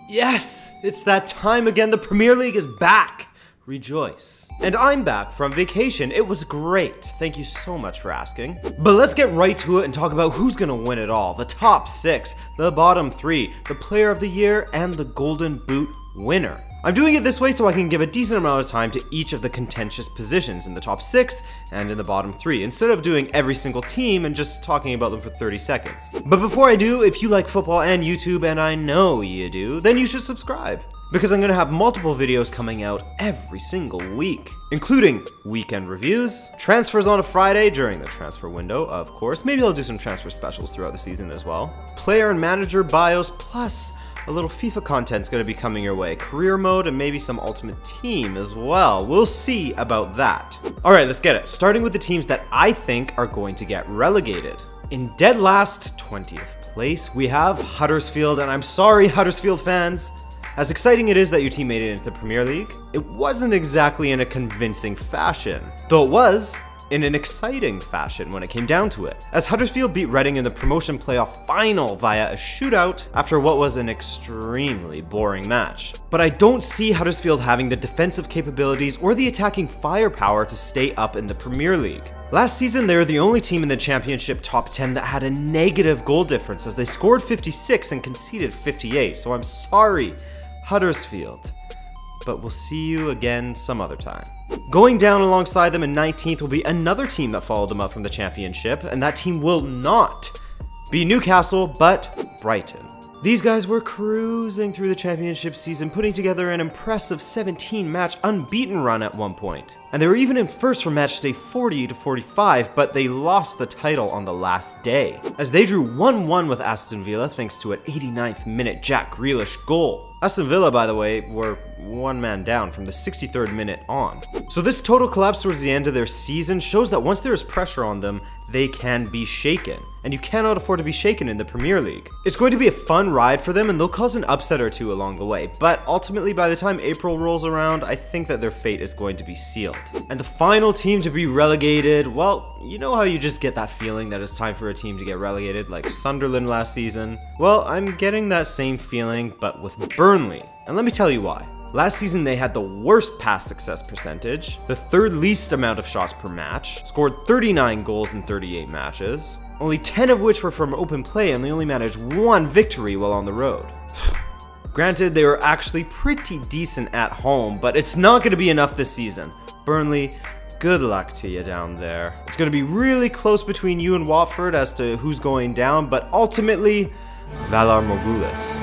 Yes, it's that time again. The Premier League is back. Rejoice. And I'm back from vacation. It was great. Thank you so much for asking. But let's get right to it and talk about who's gonna win it all. The top 6, the bottom 3, the Player of the Year, and the Golden Boot winner. I'm doing it this way so I can give a decent amount of time to each of the contentious positions in the top 6 and in the bottom 3, instead of doing every single team and just talking about them for 30 seconds. But before I do, if you like football and YouTube, and I know you do, then you should subscribe, because I'm going to have multiple videos coming out every single week, including weekend reviews, transfers on a Friday during the transfer window, of course. Maybe I'll do some transfer specials throughout the season as well. Player and manager bios, plus a little FIFA content's going to be coming your way. Career mode and maybe some ultimate team as well. We'll see about that. Alright, let's get it. Starting with the teams that I think are going to get relegated. In dead last 20th place, we have Huddersfield, and I'm sorry, Huddersfield fans. As exciting it is that your team made it into the Premier League, it wasn't exactly in a convincing fashion, though it was in an exciting fashion when it came down to it, as Huddersfield beat Reading in the promotion playoff final via a shootout after what was an extremely boring match. But I don't see Huddersfield having the defensive capabilities or the attacking firepower to stay up in the Premier League. Last season, they were the only team in the Championship top 10 that had a negative goal difference, as they scored 56 and conceded 58, so I'm sorry, Huddersfield, but we'll see you again some other time. Going down alongside them in 19th will be another team that followed them up from the Championship, and that team will not be Newcastle, but Brighton. These guys were cruising through the Championship season, putting together an impressive 17-match unbeaten run at one point. And they were even in first from match day 40 to 45, but they lost the title on the last day, as they drew 1-1 with Aston Villa thanks to an 89th minute Jack Grealish goal. Aston Villa, by the way, were one man down from the 63rd minute on. So this total collapse towards the end of their season shows that once there is pressure on them, they can be shaken. And you cannot afford to be shaken in the Premier League. It's going to be a fun ride for them, and they'll cause an upset or two along the way. But ultimately, by the time April rolls around, I think that their fate is going to be sealed. And the final team to be relegated, well, you know how you just get that feeling that it's time for a team to get relegated, like Sunderland last season? Well, I'm getting that same feeling, but with Burnley. And let me tell you why. Last season, they had the worst pass success percentage, the third least amount of shots per match, scored 39 goals in 38 matches, only 10 of which were from open play, and they only managed 1 victory while on the road. Granted, they were actually pretty decent at home, but it's not going to be enough this season. Burnley, good luck to you down there. It's going to be really close between you and Watford as to who's going down, but ultimately, Valar Morghulis.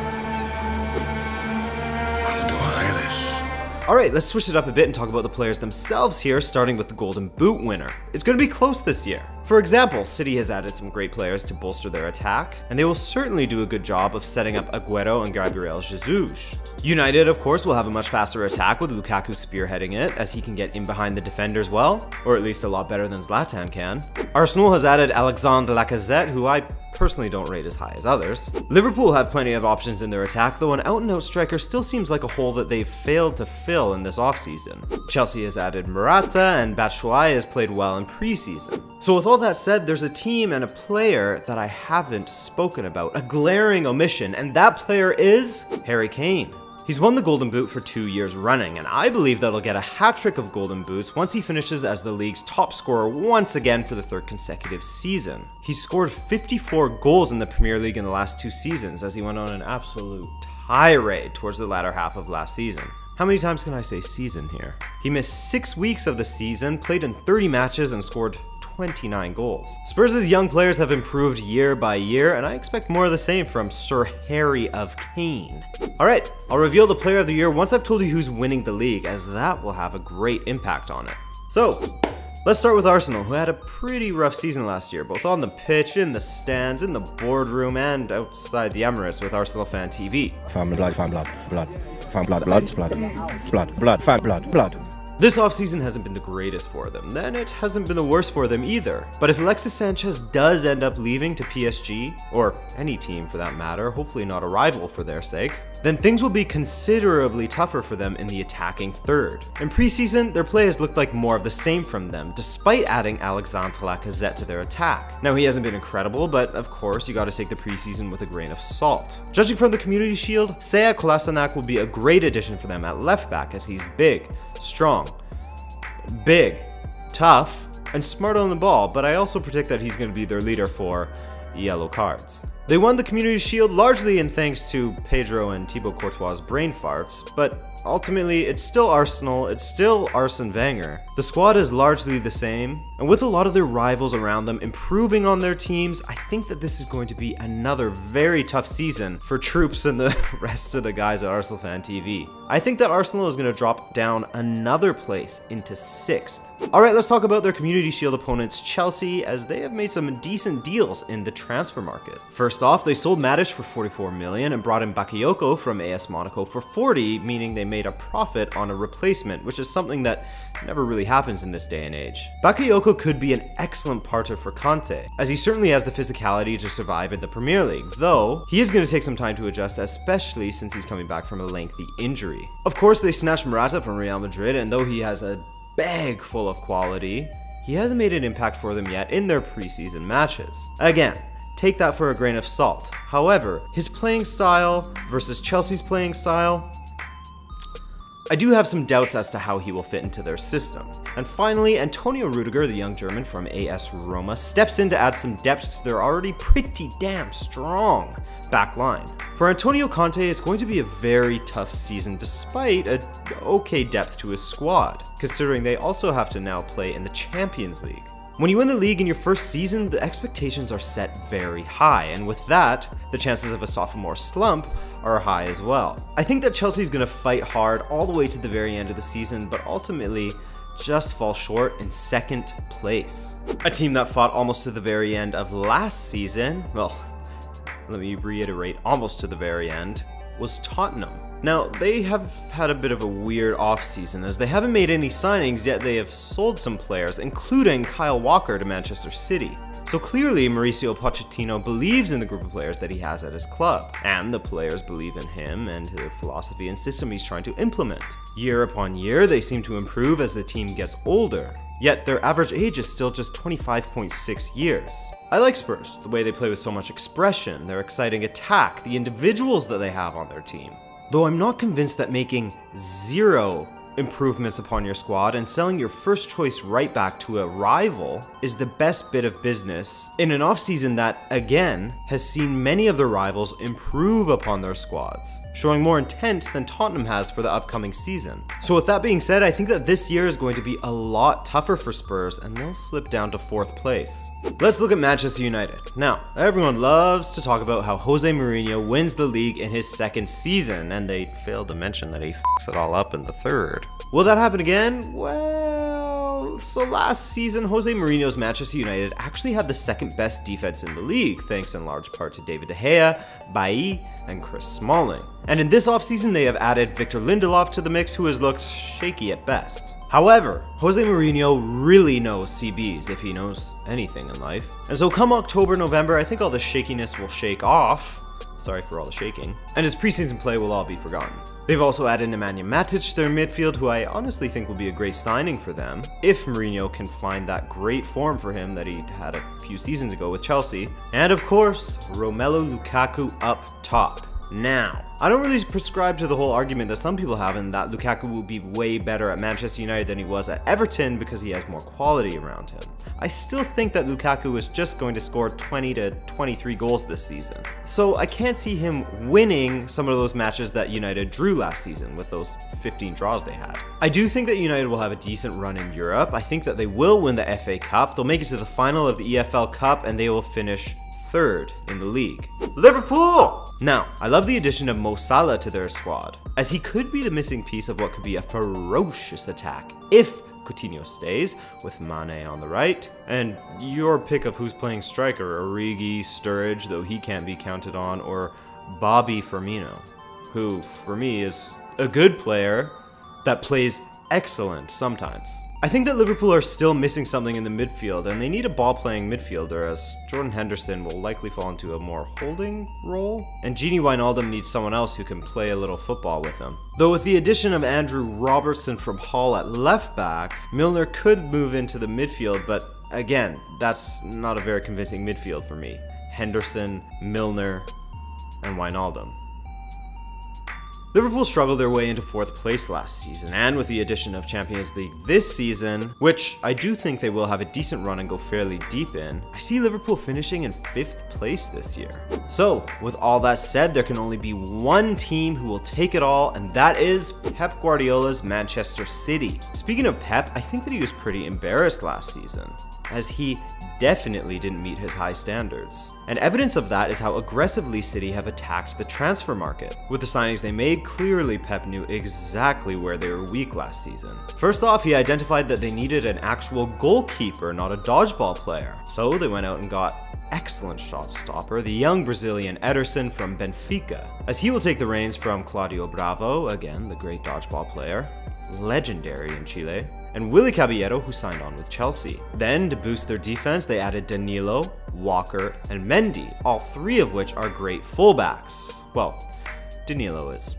Alright, let's switch it up a bit and talk about the players themselves here, starting with the Golden Boot winner. It's going to be close this year. For example, City has added some great players to bolster their attack, and they will certainly do a good job of setting up Aguero and Gabriel Jesus. United, of course, will have a much faster attack with Lukaku spearheading it, as he can get in behind the defenders well, or at least a lot better than Zlatan can. Arsenal has added Alexandre Lacazette, who I personally don't rate as high as others. Liverpool have plenty of options in their attack, though an out-and-out striker still seems like a hole that they've failed to fill in this offseason. Chelsea has added Morata, and Batshuayi has played well in preseason. So with all that said, there's a team and a player that I haven't spoken about, a glaring omission, and that player is Harry Kane. He's won the Golden Boot for 2 years running, and I believe that he'll get a hat-trick of Golden Boots once he finishes as the league's top scorer once again for the 3rd consecutive season. He's scored 54 goals in the Premier League in the last 2 seasons, as he went on an absolute tirade towards the latter half of last season. How many times can I say season here? He missed 6 weeks of the season, played in 30 matches, and scored 29 goals. Spurs' young players have improved year by year, and I expect more of the same from Sir Harry of Kane. Alright, I'll reveal the player of the year once I've told you who's winning the league, as that will have a great impact on it. So, let's start with Arsenal, who had a pretty rough season last year, both on the pitch, in the stands, in the boardroom, and outside the Emirates with Arsenal Fan TV. Fan blood, fan blood, blood, fan blood, blood, blood, blood, blood, fan blood, blood. This offseason hasn't been the greatest for them, then it hasn't been the worst for them either. But if Alexis Sanchez does end up leaving to PSG, or any team for that matter, hopefully not a rival for their sake, then things will be considerably tougher for them in the attacking third. In preseason, their play has looked like more of the same from them, despite adding Alexandre Lacazette to their attack. Now, he hasn't been incredible, but of course, you gotta take the preseason with a grain of salt. Judging from the Community Shield, Sead Kolasinac will be a great addition for them at left back, as he's big, strong, tough, and smart on the ball, but I also predict that he's gonna be their leader for yellow cards. They won the Community Shield largely in thanks to Pedro and Thibaut Courtois' brain farts, but ultimately it's still Arsenal, it's still Arsene Wenger. The squad is largely the same, and with a lot of their rivals around them improving on their teams, I think that this is going to be another very tough season for Troops and the rest of the guys at Arsenal Fan TV. I think that Arsenal is going to drop down another place into 6th. Alright, let's talk about their Community Shield opponents, Chelsea, as they have made some decent deals in the transfer market. First off, they sold Matic for 44 million and brought in Bakayoko from AS Monaco for 40, meaning they made a profit on a replacement, which is something that never really happens in this day and age. Bakayoko could be an excellent partner for Conte, as he certainly has the physicality to survive in the Premier League, though he is going to take some time to adjust, especially since he's coming back from a lengthy injury. Of course, they snatched Morata from Real Madrid, and though he has a bag full of quality, he hasn't made an impact for them yet in their preseason matches. Again, take that for a grain of salt. However, his playing style versus Chelsea's playing style, I do have some doubts as to how he will fit into their system. And finally, Antonio Rudiger, the young German from AS Roma, steps in to add some depth to their already pretty damn strong back line. For Antonio Conte, it's going to be a very tough season despite an okay depth to his squad, considering they also have to now play in the Champions League. When you win the league in your first season, the expectations are set very high, and with that, the chances of a sophomore slump are high as well. I think that Chelsea's gonna fight hard all the way to the very end of the season, but ultimately just fall short in 2nd place. A team that fought almost to the very end of last season, well, let me reiterate, almost to the very end, was Tottenham. Now, they have had a bit of a weird offseason as they haven't made any signings, yet they have sold some players, including Kyle Walker to Manchester City. So clearly, Mauricio Pochettino believes in the group of players that he has at his club, and the players believe in him and the philosophy and system he's trying to implement. Year upon year, they seem to improve as the team gets older, yet their average age is still just 25.6 years. I like Spurs, the way they play with so much expression, their exciting attack, the individuals that they have on their team. Though I'm not convinced that making 0 improvements upon your squad and selling your first choice right back to a rival is the best bit of business in an offseason that, again, has seen many of their rivals improve upon their squads, showing more intent than Tottenham has for the upcoming season. So with that being said, I think that this year is going to be a lot tougher for Spurs and they'll slip down to 4th place. Let's look at Manchester United. Now, everyone loves to talk about how Jose Mourinho wins the league in his 2nd season, and they fail to mention that he f***s it all up in the 3rd. Will that happen again? Well, so last season, Jose Mourinho's Manchester United actually had the 2nd best defense in the league, thanks in large part to David De Gea, Bailly, and Chris Smalling. And in this offseason, they have added Victor Lindelof to the mix, who has looked shaky at best. However, Jose Mourinho really knows CBs, if he knows anything in life. And so come October, November, I think all the shakiness will shake off. Sorry for all the shaking. And his preseason play will all be forgotten. They've also added Nemanja Matic to their midfield, who I honestly think will be a great signing for them, if Mourinho can find that great form for him that he had a few seasons ago with Chelsea. And of course, Romelu Lukaku up top. Now, I don't really prescribe to the whole argument that some people have in that Lukaku will be way better at Manchester United than he was at Everton because he has more quality around him. I still think that Lukaku is just going to score 20 to 23 goals this season. So I can't see him winning some of those matches that United drew last season with those 15 draws they had. I do think that United will have a decent run in Europe. I think that they will win the FA Cup. They'll make it to the final of the EFL Cup and they will finish 3rd in the league. Liverpool! Now, I love the addition of Mo Salah to their squad, as he could be the missing piece of what could be a ferocious attack if Coutinho stays, with Mane on the right, and your pick of who's playing striker, Origi, Sturridge, though he can't be counted on, or Bobby Firmino, who, for me, is a good player that plays excellent sometimes. I think that Liverpool are still missing something in the midfield, and they need a ball-playing midfielder, as Jordan Henderson will likely fall into a more holding role, and Gini Wijnaldum needs someone else who can play a little football with him. Though with the addition of Andrew Robertson from Hull at left back, Milner could move into the midfield, but again, that's not a very convincing midfield for me. Henderson, Milner, and Wijnaldum. Liverpool struggled their way into 4th place last season, and with the addition of Champions League this season, which I do think they will have a decent run and go fairly deep in, I see Liverpool finishing in 5th place this year. So, with all that said, there can only be one team who will take it all, and that is Pep Guardiola's Manchester City. Speaking of Pep, I think that he was pretty embarrassed last season, as he definitely didn't meet his high standards. And evidence of that is how aggressively City have attacked the transfer market. With the signings they made, clearly Pep knew exactly where they were weak last season. First off, he identified that they needed an actual goalkeeper, not a dodgeball player. So they went out and got excellent shot stopper, the young Brazilian Ederson from Benfica, as he will take the reins from Claudio Bravo, again the great dodgeball player, legendary in Chile, and Willy Caballero, who signed on with Chelsea. Then, to boost their defense, they added Danilo, Walker, and Mendy, all three of which are great fullbacks. Well, Danilo is.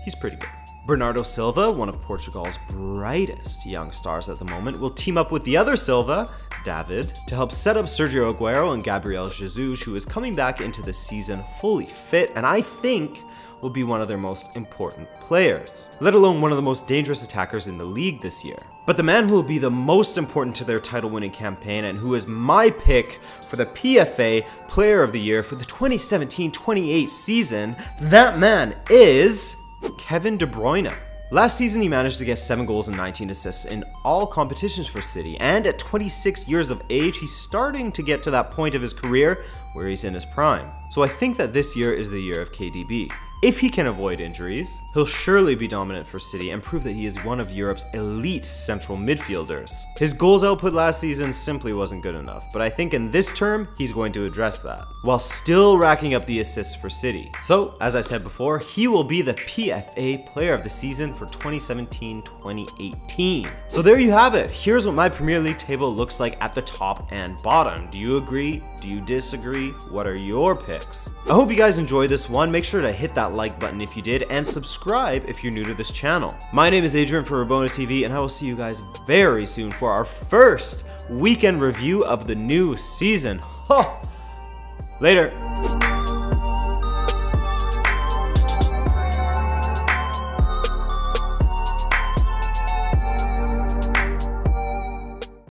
He's pretty good. Bernardo Silva, one of Portugal's brightest young stars at the moment, will team up with the other Silva, David, to help set up Sergio Aguero and Gabriel Jesus, who is coming back into the season fully fit, and I think will be one of their most important players, let alone one of the most dangerous attackers in the league this year. But the man who will be the most important to their title-winning campaign, and who is my pick for the PFA Player of the Year for the 2017-28 season, that man is Kevin De Bruyne. Last season, he managed to get 7 goals and 19 assists in all competitions for City, and at 26 years of age, he's starting to get to that point of his career where he's in his prime. So I think that this year is the year of KDB. If he can avoid injuries, he'll surely be dominant for City and prove that he is one of Europe's elite central midfielders. His goals output last season simply wasn't good enough, but I think in this term, he's going to address that, while still racking up the assists for City. So, as I said before, he will be the PFA Player of the Season for 2017-2018. So there you have it. Here's what my Premier League table looks like at the top and bottom. Do you agree? Do you disagree? What are your picks? I hope you guys enjoyed this one. Make sure to hit that like button if you did, and subscribe if you're new to this channel. My name is Adrian for Rabona TV, and I will see you guys very soon for our first weekend review of the new season. Later.